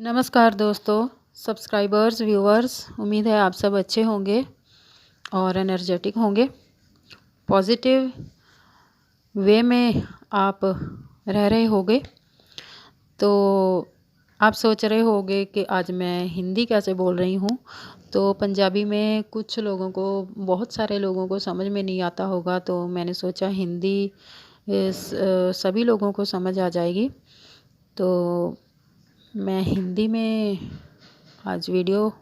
नमस्कार दोस्तों, subscribers, viewers. उम्मीद है आप सब अच्छे होंगे और एनर्जेटिक होंगे। पॉजिटिव वे में आप रह रहे होंगे। तो आप सोच रहे होंगे कि आज मैं हिंदी कैसे बोल रही हूँ। तो पंजाबी में कुछ लोगों को, बहुत सारे लोगों को समझ में नहीं आता होगा, तो मैंने सोचा हिंदी सभी लोगों को समझ आ जाएगी। तो मैं हिंदी में आज वीडियो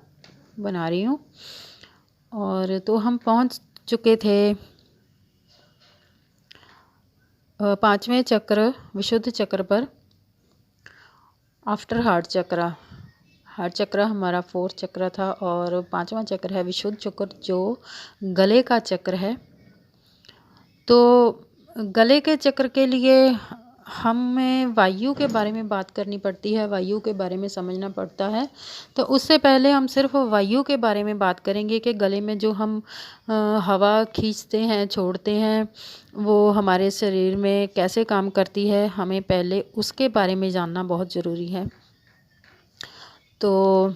बना रही हूँ। और तो हम पहुँच चुके थे पांचवें चक्र, विशुद्ध चक्र पर, आफ्टर हार्ट चक्र। हार्ट चक्र हमारा 4th चक्र था और पांचवा चक्र है विशुद्ध चक्र, जो गले का चक्र है। तो गले के चक्र के लिए हमें वायु के बारे में बात करनी पड़ती है, वायु के बारे में समझना पड़ता है। तो उससे पहले हम सिर्फ वायु के बारे में बात करेंगे कि गले में जो हम हवा खींचते हैं, छोड़ते हैं, वो हमारे शरीर में कैसे काम करती है। हमें पहले उसके बारे में जानना बहुत ज़रूरी है। तो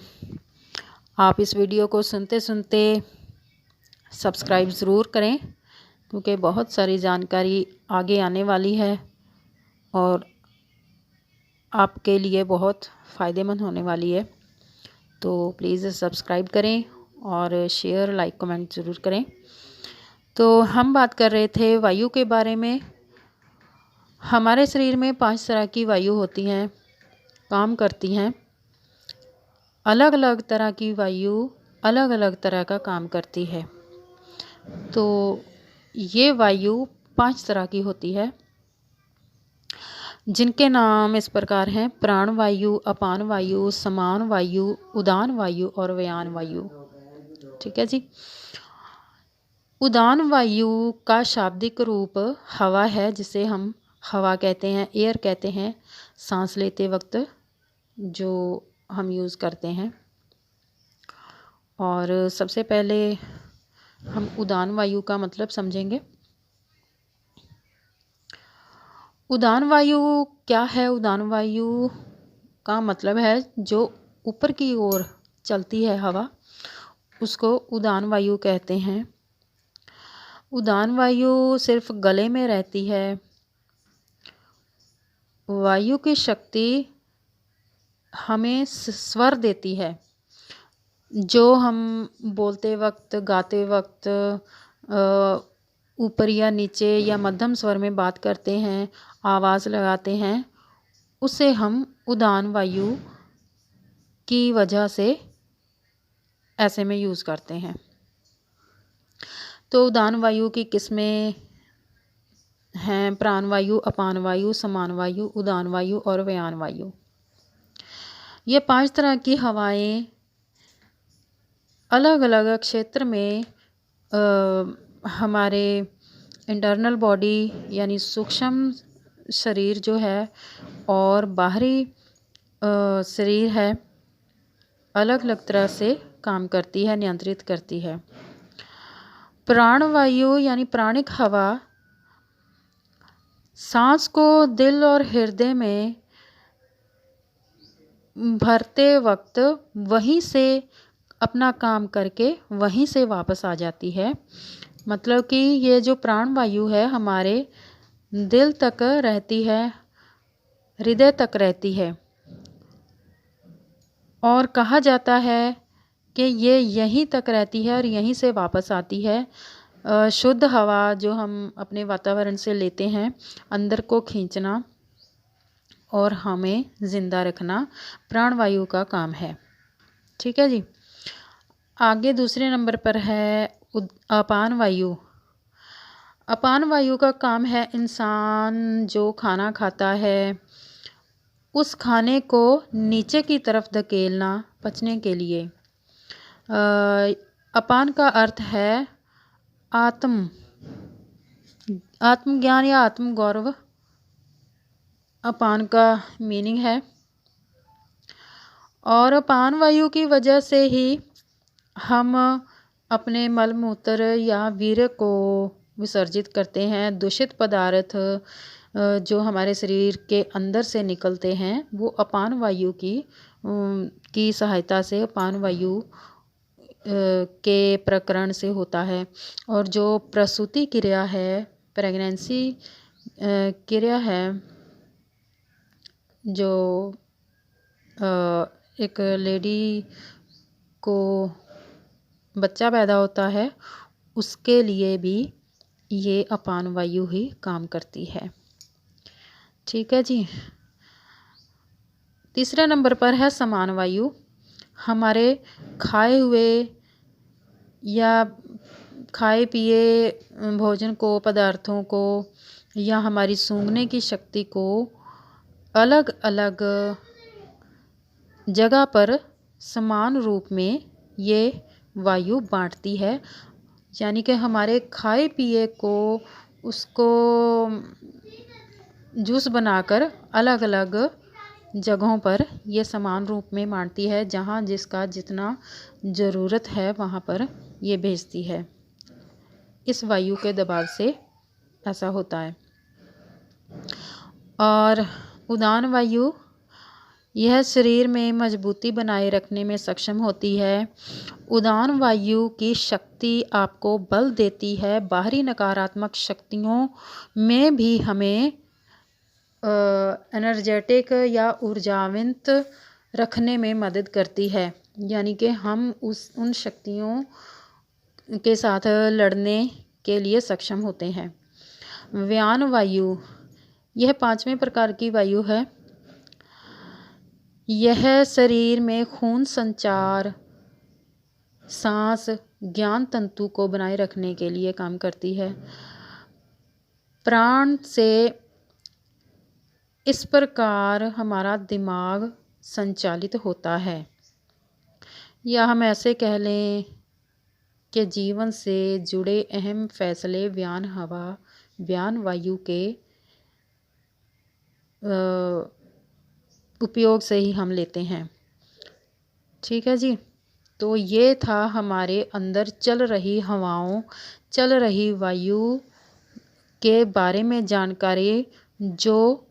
आप इस वीडियो को सुनते सुनते सब्सक्राइब ज़रूर करें, क्योंकि बहुत सारी जानकारी आगे आने वाली है और आपके लिए बहुत फ़ायदेमंद होने वाली है। तो प्लीज़ सब्सक्राइब करें और शेयर, लाइक, कमेंट ज़रूर करें। तो हम बात कर रहे थे वायु के बारे में। हमारे शरीर में 5 तरह की वायु होती हैं, काम करती हैं। अलग अलग तरह की वायु अलग अलग तरह का काम करती है। तो ये वायु 5 तरह की होती है, जिनके नाम इस प्रकार हैं: प्राण वायु, अपान वायु, समान वायु, उदान वायु और व्यान वायु। ठीक है जी। उदान वायु का शाब्दिक रूप हवा है, जिसे हम हवा कहते हैं, एयर कहते हैं, सांस लेते वक्त जो हम यूज़ करते हैं। और सबसे पहले हम उदान वायु का मतलब समझेंगे। उदान वायु क्या है? उदान वायु का मतलब है जो ऊपर की ओर चलती है हवा, उसको उदान वायु कहते हैं। उदान वायु सिर्फ गले में रहती है। वायु की शक्ति हमें स्वर देती है, जो हम बोलते वक्त, गाते वक्त ऊपर या नीचे या मध्यम स्वर में बात करते हैं, आवाज़ लगाते हैं, उसे हम उदान वायु की वजह से ऐसे में यूज़ करते हैं। तो उदान वायु की किस्में हैं: प्राण वायु, अपान वायु, समान वायु, उदान वायु और व्यान वायु। ये 5 तरह की हवाएं अलग अलग क्षेत्र में हमारे इंटरनल बॉडी यानी सूक्ष्म शरीर जो है और बाहरी शरीर है, अलग अलग तरह से काम करती है, नियंत्रित करती है। प्राण वायु यानी प्राणिक हवा सांस को दिल और हृदय में भरते वक्त वहीं से अपना काम करके वहीं से वापस आ जाती है। मतलब कि ये जो प्राण वायु है हमारे दिल तक रहती है, हृदय तक रहती है, और कहा जाता है कि ये यहीं तक रहती है और यहीं से वापस आती है। शुद्ध हवा जो हम अपने वातावरण से लेते हैं, अंदर को खींचना और हमें ज़िंदा रखना प्राण वायु का काम है। ठीक है जी। आगे दूसरे नंबर पर है अपान वायु। अपान वायु का काम है इंसान जो खाना खाता है, उस खाने को नीचे की तरफ धकेलना पचने के लिए। अपान का अर्थ है आत्मज्ञान या आत्मगौरव। अपान का मीनिंग है। और अपान वायु की वजह से ही हम अपने मल मूत्र या वीर्य को विसर्जित करते हैं। दूषित पदार्थ जो हमारे शरीर के अंदर से निकलते हैं वो अपान वायु की सहायता से, अपान वायु के प्रकरण से होता है। और जो प्रसूति क्रिया है, प्रेगनेंसी क्रिया है, जो एक लेडी को बच्चा पैदा होता है उसके लिए भी ये अपान वायु ही काम करती है। ठीक है जी। तीसरे नंबर पर है समान वायु। हमारे खाए हुए या खाए पिए भोजन को, पदार्थों को, या हमारी सूंघने की शक्ति को अलग अलग जगह पर समान रूप में ये वायु बांटती है। यानी कि हमारे खाए पिए को, उसको जूस बनाकर अलग अलग जगहों पर ये समान रूप में बांटती है। जहाँ जिसका जितना ज़रूरत है वहाँ पर ये भेजती है। इस वायु के दबाव से ऐसा होता है। और उदान वायु, यह शरीर में मजबूती बनाए रखने में सक्षम होती है। उदान वायु की शक्ति आपको बल देती है। बाहरी नकारात्मक शक्तियों में भी हमें एनर्जेटिक या ऊर्जावित रखने में मदद करती है। यानी कि हम उन शक्तियों के साथ लड़ने के लिए सक्षम होते हैं। व्यान वायु, यह 5वें प्रकार की वायु है। यह शरीर में खून संचार, सांस, ज्ञान तंतु को बनाए रखने के लिए काम करती है। प्राण से इस प्रकार हमारा दिमाग संचालित होता है, या हम ऐसे कह लें कि जीवन से जुड़े अहम फैसले व्यान हवा, व्यान वायु के उपयोग से ही हम लेते हैं। ठीक है जी। तो ये था हमारे अंदर चल रही हवाओं, चल रही वायु के बारे में जानकारी, जो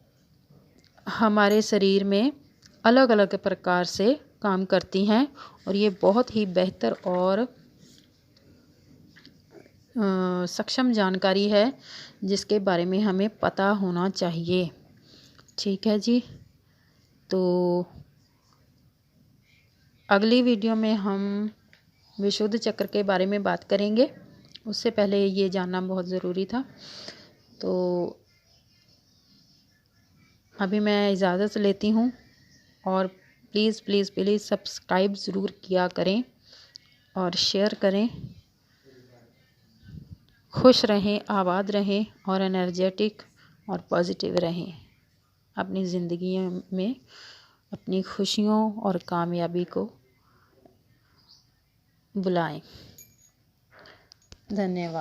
हमारे शरीर में अलग अलग प्रकार से काम करती हैं। और ये बहुत ही बेहतर और सक्षम जानकारी है जिसके बारे में हमें पता होना चाहिए। ठीक है जी। तो अगली वीडियो में हम विशुद्ध चक्र के बारे में बात करेंगे। उससे पहले ये जानना बहुत ज़रूरी था। तो अभी मैं इजाज़त लेती हूँ। और प्लीज़ प्लीज़ प्लीज़ सब्सक्राइब ज़रूर किया करें और शेयर करें। खुश रहें, आबाद रहें और एनर्जेटिक और पॉजिटिव रहें। अपनी ज़िंदगी में अपनी खुशियों और कामयाबी को बुलाएं। धन्यवाद।